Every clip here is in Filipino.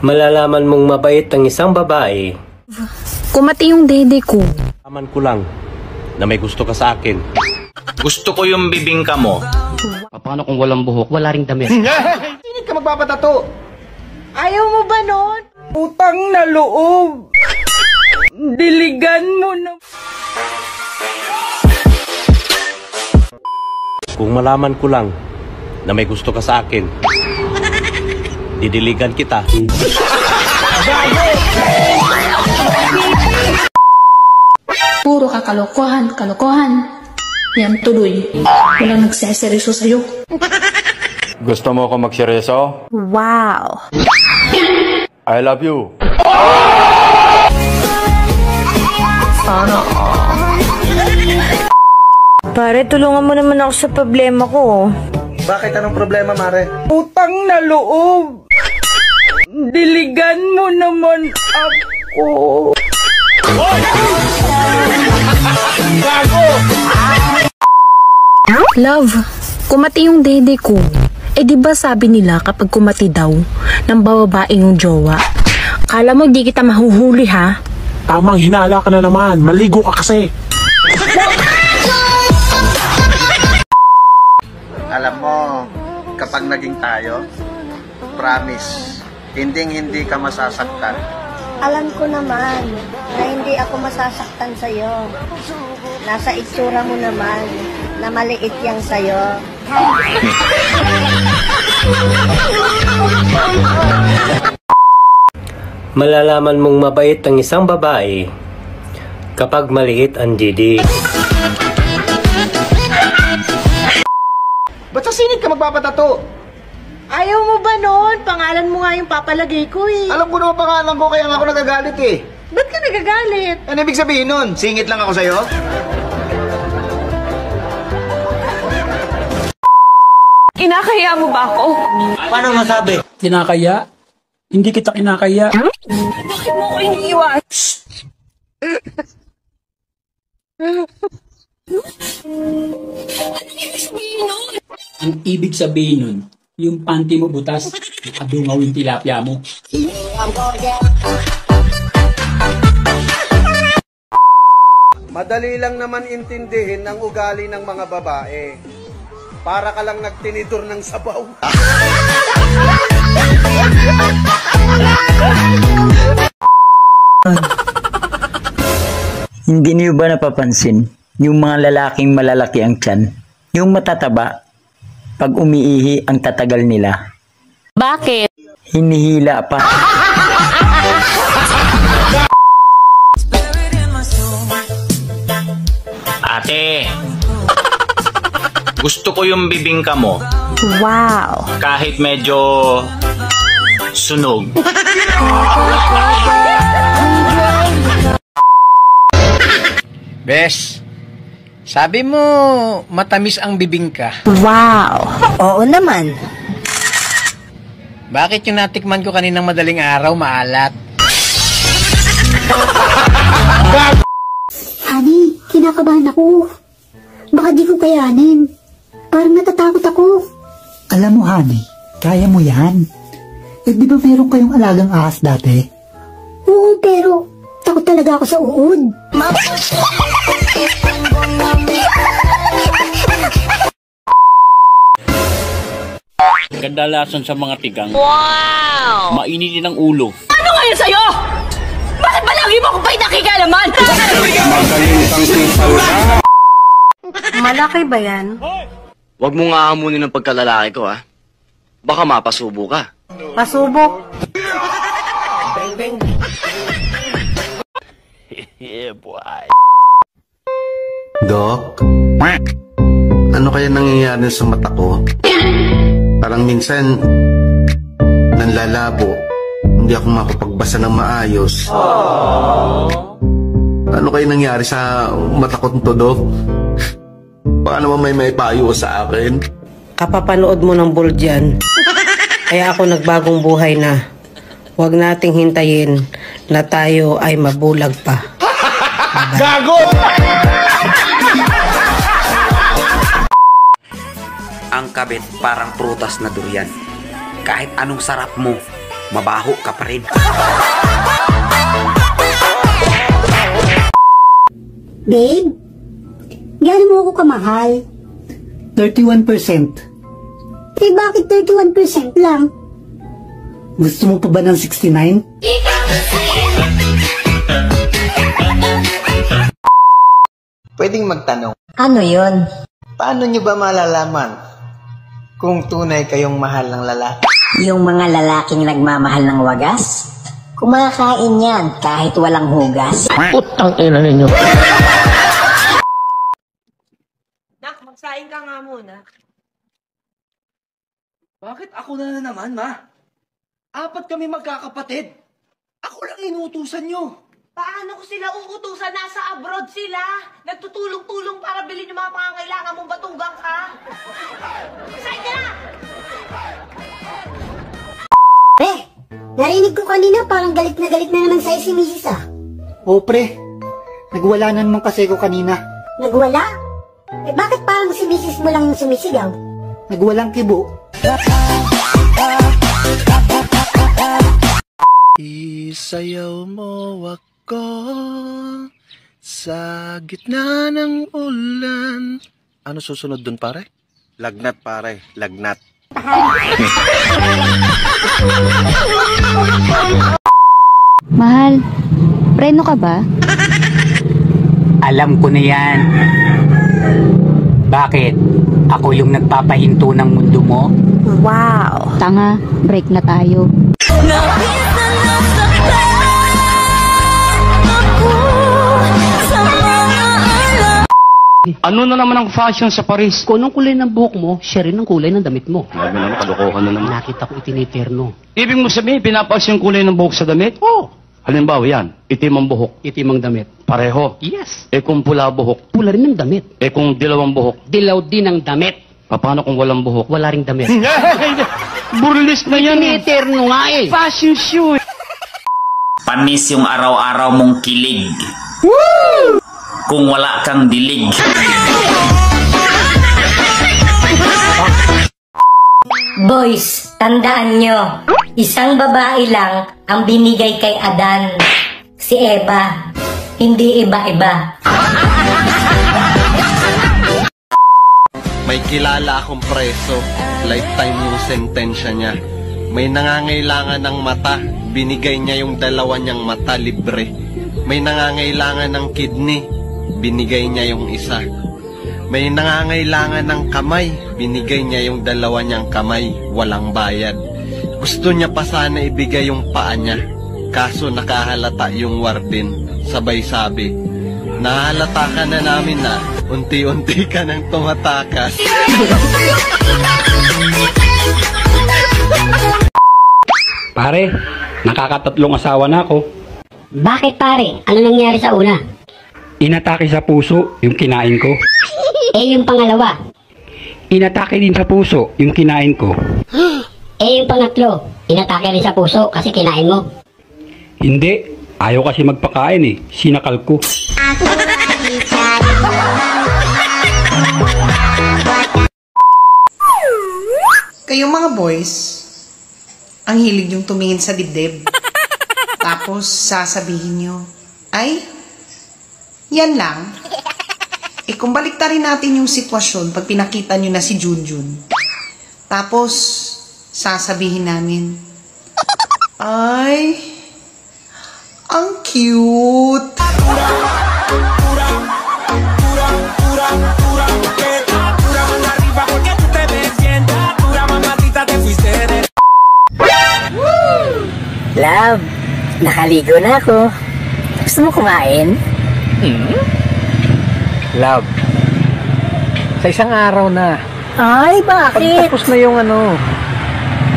Malalaman mong mabait ang isang babae. Kumati yung dede ko. Aman ko lang na may gusto ka sa akin. Gusto ko yung bibingka mo. Paano kung walang buhok, wala ring damit? Hindi ka magpapatato. Ayaw mo ba nun? Utang na loob. Diligan mo na. Kung malaman ko lang na may gusto ka sa akin, didiligan kita. Puro ka kalokohan. Yan tuloy. Walang nagseseryoso sa'yo. Gusto mo ako magseryoso? Wow. I love you. Pare, tulungan mo naman ako sa problema ko. Bakit? Anong problema, Mare? Utang na loob. Diligan mo naman ako. Love, kumati yung dede ko. Eh di ba sabi nila kapag kumati daw, nang bababae yung jowa. Kala mo di kita mahuhuli ha? Tamang hinala ka na naman. Maligo ka kasi. Alam mo, kapag naging tayo, promise, hindi ka masasaktan. Alam ko naman na hindi ako masasaktan sa'yo. Nasa itsura mo naman na maliit yang sa'yo. Malalaman mong mabait ang isang babae kapag maliit ang didi. Ba't sa singit ka magpapatato? Ayaw mo ba nun? Pangalan mo nga yung papalagay ko eh. Alam ko naman pangalan ko, kaya nga ako nagagalit eh. Ba't ka nagagalit? Ano ibig sabihin nun? Singit lang ako sa'yo? Kinakaya mo ba ako? Paano masabi? Kinakaya? Hindi kita kinakaya. Bakit mo ko iniiwan? Ang ibig sabihin nun, yung panty mo butas, nakadungaw yung tilapia mo. Madali lang naman intindihin ang ugali ng mga babae. Para ka lang nagtinidor ng sabaw. Hindi niyo ba napapansin yung mga lalaking malalaki ang tiyan? Yung matataba, pag umiihi ang tatagal nila. Bakit? Hinihila pa. Ate, gusto ko yung bibingka mo. Wow. Kahit medyo sunog. Bes, sabi mo matamis ang bibingka. Wow. Oo naman. Bakit yung natikman ko kaninang madaling araw maalat? Honey, kinakabahan ako. Baka di ko kayanin. Parang natatakot ako. Alam mo, honey, kaya mo yan. Eh, di ba meron kayong alagang ahas dati? Oo, pero takot talaga ako sa uod. Kadalasan sa mga tigang, wow! Mainitin ang ulo. Ano ngayon sa'yo? Bakit ba lagi mo akong pinakikalaman? Malaki ba yan? Huwag mo nga hamunin ng pagkalalaki ko, ha? Baka mapasubo ka. Pasubok. Yeah, boy. Dok, ano kaya nangyayari sa mata ko? Parang minsan, nanlalabo. Hindi ako makapagbasa ng maayos. Ano kaya nangyari sa mata ko nito, Dok? Baka naman may payo sa akin. Kapapanood mo ng bull dyan. Kaya ako nagbagong buhay na. Huwag nating hintayin na tayo ay mabulag pa. Gago! Ang kabit parang prutas na durian. Kahit anong sarap mo, mabaho ka pa rin. Babe, gano'n mo ako kamahal? 31%. Eh bakit 31% lang? Gusto mo pa ba ng 69? Pwedeng magtanong. Ano yun? Paano nyo ba malalaman kung tunay kayong mahal ng lalaki? Yung mga lalaking nagmamahal ng wagas? Kumakain yan kahit walang hugas. Putang ina ninyo. Nak, magsaing ka nga muna. Bakit ako na naman, ma? 4 kami magkakapatid. Ako lang inuutusan nyo. Paano ko sila uutusan? Nasa abroad sila. Nagtutulong-tulong para bilhin yung mga pangangailangan mong batugang ka. Magsaing ka na! Pre, narinig ko kanina parang galit na naman sa'yo si Mrs. ah. Oo pre, nagwala na naman kasi ko kanina. Nagwala? Eh bakit parang si Mrs. mo lang yung sumisigaw? Nagwalang kibo. Isayaw mo ako sa gitna ng ulan. Ano susunod dun, pare? Lagnat, pare. Lagnat. Mahal, preno ka ba? Alam ko na yan. Bakit? Ako yung nagpapahinto ng mundo mo? Wow! Tanga, break na tayo. Ano na naman ang fashion sa Paris? Kung anong kulay ng buhok mo, siya rin ang kulay ng damit mo. Sabi naman, kalokohan na naman. Nakita ko itiniterno. Ibig mo sabihin, pinapas yung kulay ng buhok sa damit? Oo. Halimbawa yan, itim ang buhok. Itim ang damit. Pareho? Yes. Eh kung pula buhok? Pula rin ang damit. Eh kung dilaw ang buhok? Dilaw din ang damit. Paano kung walang buhok? Wala ring damit. Burlis na yan. Itiniterno nga eh. Fashion show. Panis yung araw-araw mong kilig. Woo! Kung wala kang dilig. Boys, tandaan nyo, isang babae lang ang binigay kay Adan. Si Eva, hindi iba-iba. May kilala akong preso. Lifetime yung sentensya niya. May nangangailangan ng mata. Binigay niya yung 2 niyang mata libre. May nangangailangan ng kidney. Binigay niya yung 1. May nangangailangan ng kamay. Binigay niya yung 2 niyang kamay. Walang bayad. Gusto niya pa sana ibigay yung paa niya. Kaso nakahalata yung warden. Sabay sabi, nahalata ka na namin na. Unti-unti ka nang tumatakas. Pare, nakakatatlong asawa na ako. Bakit pare? Ano nangyari sa una? Inatake sa puso yung kinain ko. Eh yung pangalawa? Inatake din sa puso yung kinain ko. Eh yung pangatlo? Inatake rin sa puso kasi kinain mo? Hindi, ayaw kasi magpakain eh. Sinakal ko. Kayong mga boys, ang hilig yung tumingin sa dibdib. Tapos sasabihin nyo, ay, yan lang. Eh kung baliktarin natin yung sitwasyon pag pinakita nyo na si Junjun. Tapos sasabihin namin, ay, ang cute. Love, nakaligo na ako. Gusto mo kumain? Love, sa isang araw na. Ay, bakit? Pagtapos na yung ano.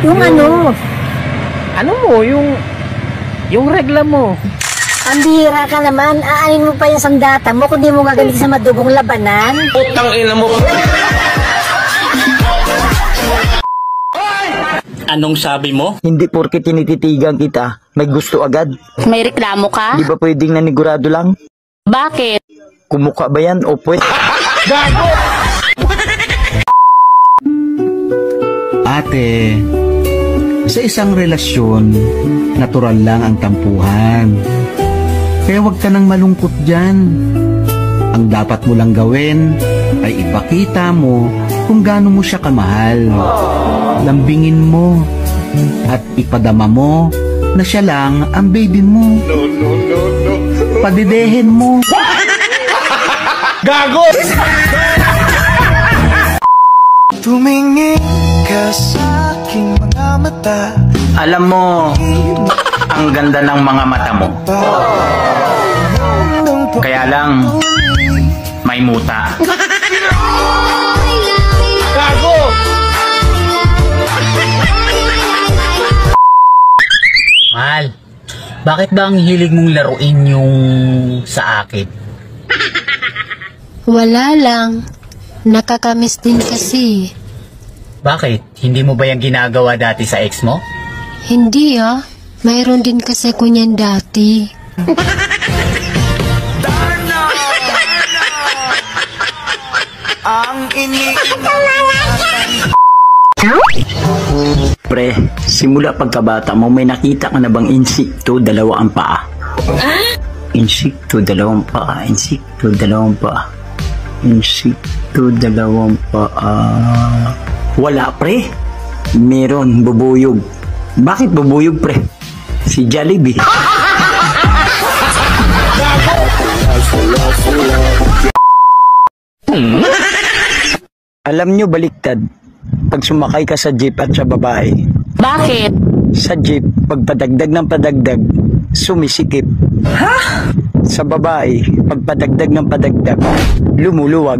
Yung ano? Ano mo, yung regla mo. Ang bihira ka naman. Aanin mo pa yung sandata mo kung di mo gagamit sa madugong labanan. Putang ina mo. Anong sabi mo? Hindi porke tinititigan kita, may gusto agad. May reklamo ka? Di ba pwedeng nanigurado lang? Bakit? Kumukha ba yan o pwede? Ate, Sa isang relasyon, natural lang ang tampuhan. Kaya huwag ka nang malungkot dyan. Ang dapat mo lang gawin ay ipakita mo kung gaano mo siya kamahal. Lambingin mo at ipadama mo na siya lang ang baby mo. Padidehin mo. Gago! Tumingin ka sa aking mga mata. Alam mo, ang ganda ng mga mata mo. Kaya lang, may muta. Gago! Mahal, bakit ba ang hilig mong laruin yung sa akin? Wala lang. Nakakamiss din kasi. Bakit? Hindi mo ba yung ginagawa dati sa ex mo? Hindi ah. Mayroon din kasi ko niyan dati. Ang Pre, simula pagkabata mo, may nakita ka na bang insekto, dalawa ang paa? Insekto, dalawang paa. Insekto, dalawang paa. Insekto, dalawang paa. Wala, pre. Meron, bubuyog. Bakit bubuyog, pre? Si Jollibee. Alam nyo, baliktad. Pag sumakay ka sa jeep at sa babae. Bakit? Sa jeep, pag padagdag ng padagdag, sumisikip. Ha? Sa babae, pag padagdag ng padagdag, lumuluwag.